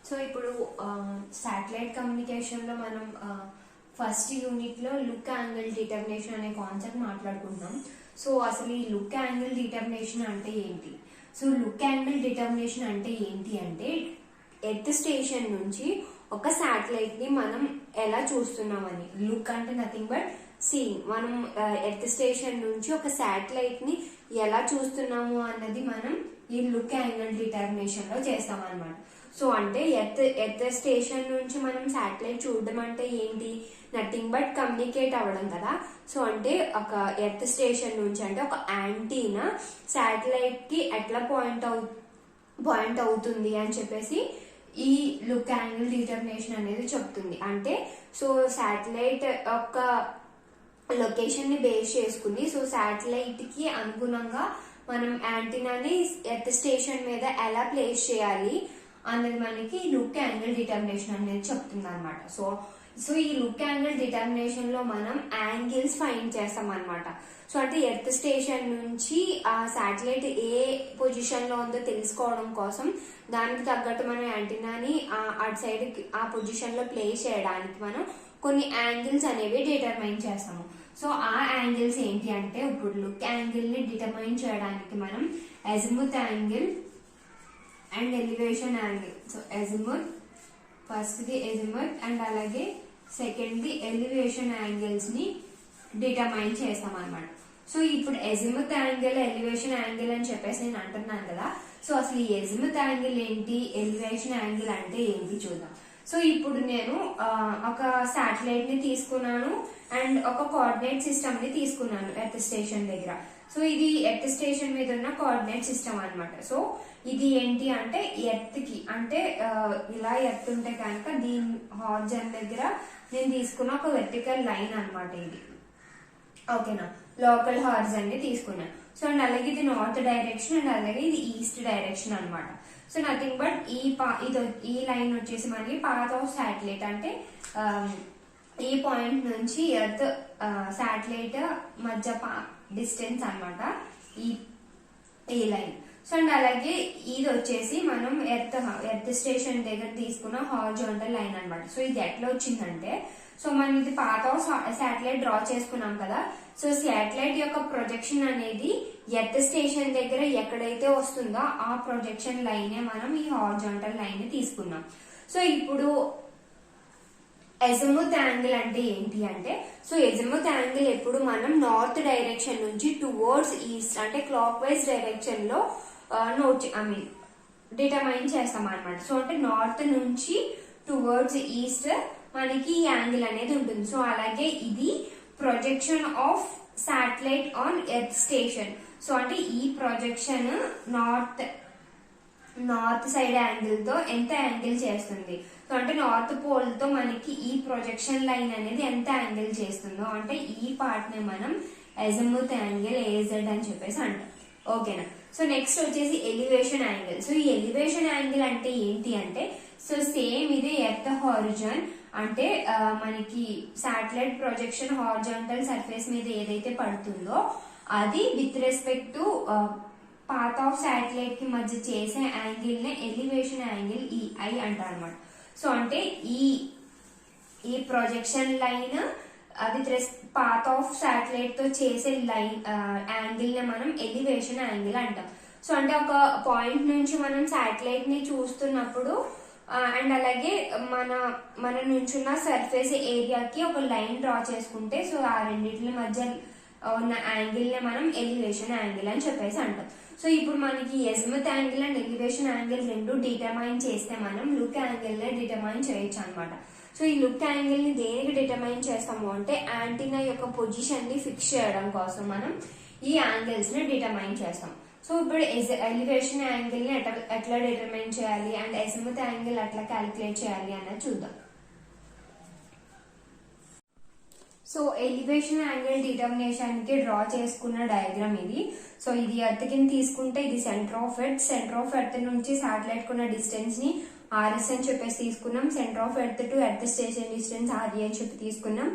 So ఇప్పుడు satellite communication లో మనం ఫస్ట్ యూనిట్ లో లుక్ యాంగిల్ డిటర్మినేషన్ అనే కాన్సెప్ట్ మాట్లాడుకుంటున్నాం. సో అసలు ఈ లుక్ యాంగిల్ డిటర్మినేషన్ అంటే ఏంటి? సో లుక్ యాంగిల్ డిటర్మినేషన్ అంటే ఏంటి అంటే ఎర్త్ స్టేషన్ నుంచి ఒక శాటిలైట్ ని మనం ఎలా చూస్తున్నామని. లుక్ అంటే నథింగ్ బట్ సీయింగ్. మనం ఎర్త్ స్టేషన్ నుంచి ఒక శాటిలైట్ ని ఎలా చూస్తున్నాము అన్నది మనం ఈ లుక్ యాంగిల్ డిటర్మినేషన్ లో చేస్తాం అన్నమాట. సో అంటే ఎర్త్ స్టేషన్ నుంచి మనం శాటిలైట్ చూడడం అంటే ఏంటి? నథింగ్ బట్ కమ్యూనికేట్ అవ్వడం కదా. సో అంటే ఒక ఎర్త్ స్టేషన్ నుంచి అంటే ఒక యాంటీనా శాటిలైట్ కి ఎట్లా పాయింట్ అవుతుంది అని చెప్పేసి ఈ లుక్ యాంగిల్ డిటర్మినేషన్ అనేది చెప్తుంది. అంటే సో శాటిలైట్ యొక్క లొకేషన్ ని బేస్ చేసుకుని సో శాటిలైట్ కి అనుగుణంగా మనం యాంటీనాని ఎర్త్ స్టేషన్ మీద ఎలా ప్లేస్ చేయాలి అన్నది మనకి లుక్ యాంగిల్ డిటర్మినేషన్ అనేది చెప్తుంది అనమాట. సో ఈ లుక్ యాంగిల్ డిటర్మినేషన్ లో మనం యాంగిల్స్ ఫైండ్ చేస్తాం అనమాట. సో అంటే ఎర్త్ స్టేషన్ నుంచి ఆ శాటిలైట్ ఏ పొజిషన్ లో ఉందో తెలుసుకోవడం కోసం దానికి తగ్గట్టు మనం యాంటీనాని అటు సైడ్ ఆ పొజిషన్ లో ప్లేస్ చేయడానికి మనం కొన్ని యాంగిల్స్ అనేవి డిటర్మైన్ చేస్తాము. సో ఆ యాంగిల్స్ ఏంటి అంటే ఇప్పుడు లుక్ యాంగిల్ ని డిటర్మైన్ చేయడానికి మనం azimuth angle and elevation angle. So azimuth, first the azimuth and అలాగే సెకండ్ ది ఎలివేషన్ యాంగిల్స్ ని డిటర్మైన్ చేస్తాం అన్నమాట. సో ఇప్పుడు అజిముత్ యాంగిల్, ఎలివేషన్ యాంగిల్ అని చెప్పేసి నేను అంటున్నాను కదా. సో అసలు ఈ అజిముత్ యాంగిల్ ఏంటి, ఎలివేషన్ యాంగిల్ అంటే ఏంటి చూద్దాం. సో ఇప్పుడు నేను ఒక శాటిలైట్ ని తీసుకున్నాను అండ్ ఒక కోఆర్డినేట్ సిస్టమ్ ని తీసుకున్నాను ఎర్త్ స్టేషన్ దగ్గర. సో ఇది ఎర్త్ స్టేషన్ మీద ఉన్న కోఆర్డినేట్ సిస్టమ్ అన్నమాట. సో ఇది ఏంటి అంటే ఎర్త్ కి అంటే ఇలా ఎర్త్ ఉంటే కనుక దీని హారిజాన్ దగ్గర నేను తీసుకున్న ఒక వెర్టికల్ లైన్ అన్నమాట ఇది. ఓకేనా, లోకల్ హారిజాన్ ని తీసుకున్నాను. సో అండ్ అలాగే ఇది నార్త్ డైరెక్షన్ అండ్ అలాగే ఇది ఈస్ట్ డైరెక్షన్ అన్నమాట. సో నథింగ్ బట్ ఈ లైన్ వచ్చేసి మనకి పాత్ ఆఫ్ శాటిలైట్ అంటే ఈ పాయింట్ నుంచి ఎర్త్ శాటిలైట్ మధ్య డిస్టెన్స్ అన్నమాట ఈ లైన్. సో అండ్ అలాగే ఇది వచ్చేసి మనం ఎర్త్ స్టేషన్ దగ్గర తీసుకున్న హారిజాంటల్ లైన్ అన్నమాట. సో ఇది ఎట్లా వచ్చిందంటే సో మనం ఇది పాత్ ఆఫ్ శాటిలైట్ డ్రా చేసుకున్నాం కదా. సో శాటిలైట్ యొక్క ప్రొజెక్షన్ అనేది ఎర్త్ స్టేషన్ దగ్గర ఎక్కడైతే వస్తుందో ఆ ప్రొజెక్షన్ లైనే మనం ఈ హారిజాంటల్ లైన్ ని తీసుకున్నాం. సో ఇప్పుడు అజిముత్ యాంగిల్ అంటే ఏంటి అంటే సో అజిముత్ యాంగిల్ ఎప్పుడు మనం నార్త్ డైరెక్షన్ నుంచి టువర్డ్స్ ఈస్ట్ అంటే క్లాక్ వైజ్ డైరెక్షన్ లో డిటర్మైన్ చేస్తాం అనమాట. సో అంటే నార్త్ నుంచి టువర్డ్స్ ఈస్ట్ మనకి ఈ యాంగిల్ అనేది ఉంటుంది. సో అలాగే ఇది projection of satellite on earth station. So అంటే ఈ ప్రొజెక్షన్ నార్త్ సైడ్ యాంగిల్ తో ఎంత యాంగిల్ చేస్తుంది. సో అంటే నార్త్ పోల్ తో మనకి ఈ ప్రొజెక్షన్ లైన్ అనేది ఎంత యాంగిల్ చేస్తుందో అంటే ఈ పార్ట్ ని మనం అజిముత్ యాంగిల్ ఏజెడ్ అని చెప్పేసి అంటాం. ఓకేనా. సో నెక్స్ట్ వచ్చేసి ఎలివేషన్ యాంగిల్. సో ఈ ఎలివేషన్ యాంగిల్ అంటే ఏంటి అంటే సో సేమ్ ఇది ఎర్త్ హారిజాన్ అంటే మనకి శాటిలైట్ ప్రొజెక్షన్ హారిజాంటల్ సర్ఫేస్ మీద ఏదైతే పడుతుందో అది with respect to path of satellite కి మధ్య చేసే యాంగిల్ నే ఎలివేషన్ యాంగిల్ ఈఐ అంటారు అనమాట. సో అంటే ఈ projection line with path of satellite తో చేసే లైన్ యాంగిల్ ని మనం ఎలివేషన్ యాంగిల్ అంటాం. సో అంటే ఒక పాయింట్ నుంచి మనం శాటిలైట్ ని చూస్తున్నప్పుడు అండ్ అలాగే మన నుంచున్న సర్ఫేస్ ఏరియాకి ఒక లైన్ డ్రా చేసుకుంటే సో ఆ రెండింటి మధ్య ఉన్న యాంగిల్ ని మనం ఎలివేషన్ యాంగిల్ అని చెప్పేసి అంటాం. సో ఇప్పుడు మనకి azimuth angle and elevation angle రెండు డిటర్మైన్ చేస్తే మనం లుక్ యాంగిల్ ని డిటర్మైన్ చేయొచ్చు అనమాట. సో ఈ లుక్ యాంగిల్ ని దేనికి డిటర్మైన్ చేస్తాము అంటే యాంటీనా యొక్క పొజిషన్ ని ఫిక్స్ చేయడం కోసం మనం ఈ యాంగిల్స్ ని డిటర్మైన్ చేస్తాం. సో ఇప్పుడు ఎలివేషన్ యాంగిల్ ని ఎట్లా డిటర్మైన్ చేయాలి అండ్ అజిముత్ యాంగిల్ ఎట్లా క్యాలిక్యులేట్ చేయాలి అన్నది చూద్దాం. సో ఎలివేషన్ యాంగిల్ డిటర్మినేషన్ కి డ్రా చేసుకున్న డయాగ్రామ్ ఇది. సో ఇది ఎర్త్ కింద తీసుకుంటే ఇది సెంటర్ ఆఫ్ ఎర్త్ నుంచి శాటిలైట్ కున్న డిస్టెన్స్ ని ఆర్ఎస్ అని చెప్పేసి తీసుకున్నాం. Centre of earth to earth station distance RE అని చెప్పి తీసుకున్నాం.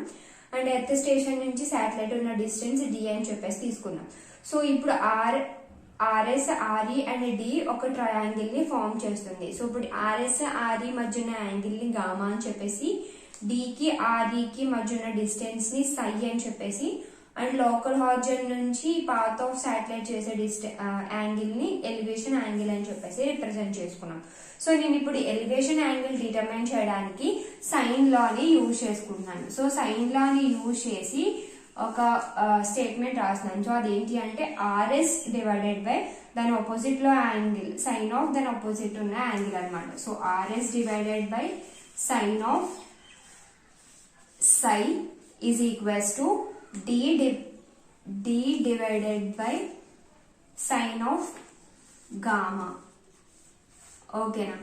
అండ్ ఎర్త్ స్టేషన్ నుంచి శాటిలైట్ ఉన్న డిస్టెన్స్ డి అని చెప్పేసి తీసుకున్నాం. సో ఇప్పుడు ఆర్ఎస్ ఆర్ఈ అండ్ డి ఒక ట్రయాంగిల్ ని ఫామ్ చేస్తుంది. సో ఇప్పుడు ఆర్ఎస్ ఆర్ఈ మధ్య ఉన్న యాంగిల్ ని గామా అని చెప్పేసి, డికి ఆర్ఈకి మధ్య ఉన్న డిస్టెన్స్ ని సై అని చెప్పేసి, అండ్ లోకల్ హార్జన్ నుంచి పాత్ ఆఫ్ శాటిలైట్ చేసే యాంగిల్ ని ఎలివేషన్ యాంగిల్ అని చెప్పేసి రిప్రజెంట్ చేసుకున్నాం. సో నేను ఇప్పుడు ఎలివేషన్ యాంగిల్ డిటర్మైన్ చేయడానికి సైన్ లా ని యూజ్ చేసుకుంటున్నాను. సో సైన్ లా ని యూజ్ చేసి ఒక స్టేట్మెంట్ రాస్తున్నాను. సో అదేంటి అంటే ఆర్ఎస్ డివైడెడ్ బై దాని ఆపోజిట్ లో యాంగిల్ సైన్ ఆఫ్ దాని ఆపోజిట్ ఉన్న యాంగిల్ అనమాట. So RS divided by sine of psi is equals to D divided by sine of gamma. ఓకేనా?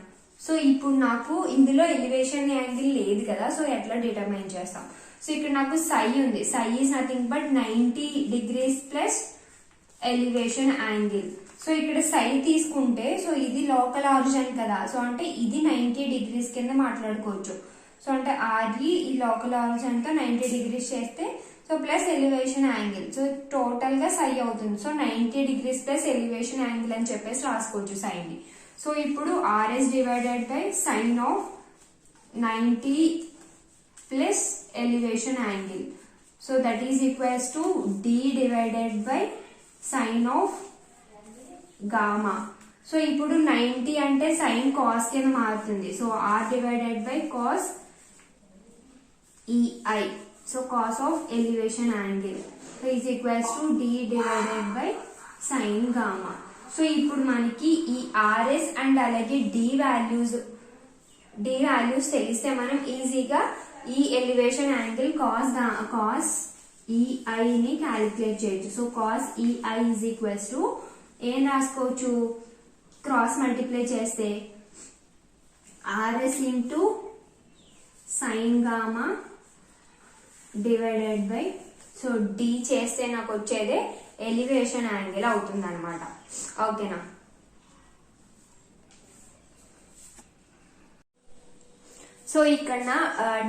సో ఇప్పుడు నాకు ఇందులో ఎలివేషన్ యాంగిల్ లేదు కదా, సో ఎట్లా డిటర్మైన్ చేస్తాం? సో ఇక్కడ నాకు సై ఉంది. సై is nothing but 90 degrees plus elevation angle. So ఇక్కడ సై తీసుకుంటే, సో ఇది లోకల్ ఆరిజిన్ కదా, సో అంటే ఇది 90 degrees కింద మాట్లాడుకోవచ్చు. సో అంటే ఆర్ఈ ఈ లోకల్ ఆరిజిన్ తో 90 degrees చేస్తే, so plus elevation angle, so total గా సై అవుతుంది. So 90 degrees plus elevation angle అని చెప్పేసి రాసుకోవచ్చు సైన్ ని. సో ఇప్పుడు RS divided by sine of 90 plus elevation angle, so that is equals to D divided by sine of gamma. So ఇప్పుడు 90 అంటే sine cos కింద మారుతుంది. So R divided by cos EI, so cos of elevation angle, so is equals to D divided by sine gamma. So ఇప్పుడు మనకి ఈ RS and అలాగే D values తెలిస్తే మనం ఈజీగా ఈ ఎలివేషన్ యాంగిల్ కాస్ ఈఐ ని క్యాలిక్యులేట్ చేయొచ్చు. So cos EI is equals to ఏం రాసుకోవచ్చు? క్రాస్ మల్టిప్లై చేస్తే RS into sine gamma divided by, so D చేస్తే నాకు వచ్చేదే ఎలివేషన్ యాంగిల్ అవుతుంది అనమాట. ఓకేనా? సో ఇక్కడ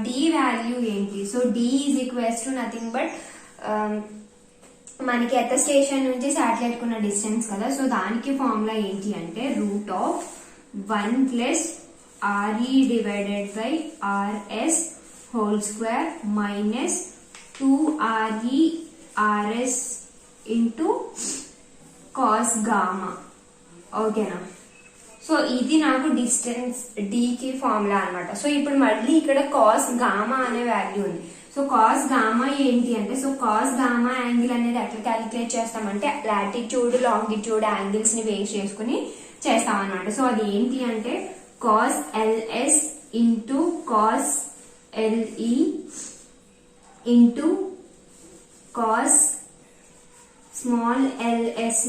డి వాల్యూ ఏంటి? So D is equals to nothing but మనకి ఎర్త్ స్టేషన్ నుంచి శాటిలైట్ కున్న డిస్టెన్స్ కదా, సో దానికి ఫార్ములా ఏంటి అంటే root of 1 plus RE divided by RS whole square minus 2RE RS into cos gamma. ఓకేనా? సో ఇది నాకు డిస్టెన్స్ డి కి ఫార్ములా అనమాట. సో ఇప్పుడు మళ్ళీ ఇక్కడ కాస్ గామా అనే వాల్యూ ఉంది. సో కాస్ గామా ఏంటి అంటే, సో కాస్ గామా యాంగిల్ అనేది ఎట్లా క్యాలిక్యులేట్ చేస్తామంటే లాటిట్యూడ్ లాంగిట్యూడ్ యాంగిల్స్ ని బేస్ చేసుకుని చేస్తాం అనమాట. సో అది ఏంటి అంటే cos LS into cos LE into cos small ls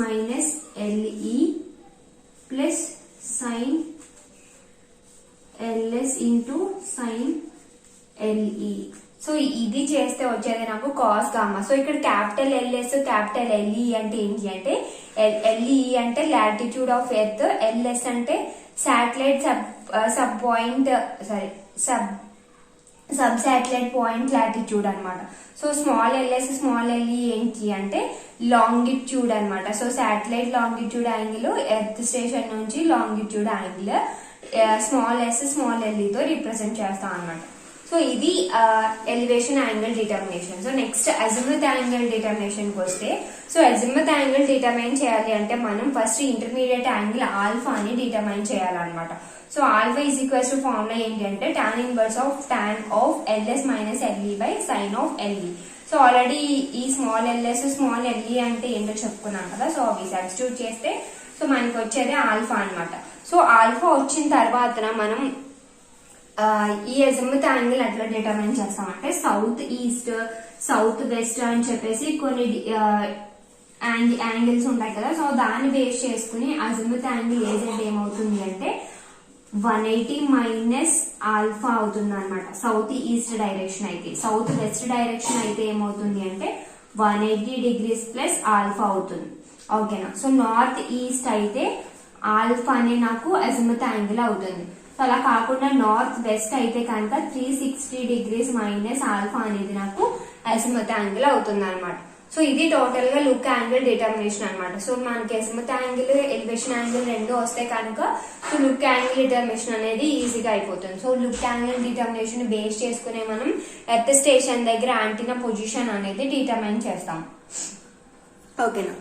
minus LE plus sine ls into sine LE. So ఇది చేస్తే వచ్చేది నాకు కాస్ గామా. సో ఇక్కడ క్యాపిటల్ LS క్యాపిటల్ LE అంటే ఏంటి అంటే, LE అంటే లాటిట్యూడ్ ఆఫ్ ఎర్త్, LS అంటే satellite sub point sub satellite point latitude అనమాట. So small ls small LE ఏంటి అంటే లాంగిట్యూడ్ అనమాట. So satellite longitude angle earth station నుంచి longitude angle small s small LE తో రిప్రజెంట్ చేస్తాం అనమాట. సో ఇది elevation angle determination. So next azimuth angle determination కి వస్తే, సో అజిముత్ యాంగిల్ డిటర్మైన్ చేయాలి అంటే మనం ఫస్ట్ ఇంటర్మీడియట్ యాంగిల్ ఆల్ఫాని డిటర్మైన్ చేయాలన్నమాట. So alpha is equals to formula ఏంటి అంటే tan inverse of tan of ls minus LE by sine of LE. So already ఈ స్మాల్ ls స్మాల్ LE అంటే ఏంటో చెప్పుకున్నాం కదా, సో అవి సబ్స్టిట్యూట్ చేస్తే సో మనకి వచ్చేది ఆల్ఫా అనమాట. సో ఆల్ఫా వచ్చిన తర్వాత మనం ఈ అజిముత్ యాంగిల్ ఎట్లా డిటర్మైన్ చేస్తామంటే సౌత్ ఈస్ట్ సౌత్ వెస్ట్ అని చెప్పేసి కొన్ని యాంగిల్స్ ఉంటాయి కదా, సో దాన్ని బేస్ చేసుకుని అజిముత్ యాంగిల్ ఏజెంట్ ఏమవుతుంది అంటే 180 మైనస్ ఆల్ఫా అవుతుంది అనమాట. సౌత్ ఈస్ట్ డైరెక్షన్ అయితే, సౌత్ వెస్ట్ డైరెక్షన్ అయితే ఏమవుతుంది అంటే 180 degrees ప్లస్ ఆల్ఫా అవుతుంది. ఓకేనా? సో నార్త్ ఈస్ట్ అయితే ఆల్ఫా అనే నాకు అజిముత్ యాంగిల్ అవుతుంది. సో అలా కాకుండా నార్త్ వెస్ట్ అయితే కనుక 360 degrees మైనస్ ఆల్ఫా అనేది నాకు అజిముత్ యాంగిల్ అవుతుంది అనమాట. సో ఇది టోటల్ గా లుక్ యాంగిల్ డిటర్మినేషన్ అనమాట. సో మనకి అజిముత్ యాంగిల్ ఎలివేషన్ యాంగిల్ రెండు వస్తే కనుక సో లుక్ యాంగిల్ డిటర్మినేషన్ అనేది ఈజీగా అయిపోతుంది. So look angle determination base చేసుకునే మనం ఎర్త్ స్టేషన్ దగ్గర యాంటీనా పొజిషన్ అనేది డిటర్మైన్ చేస్తాం. ఓకేనా.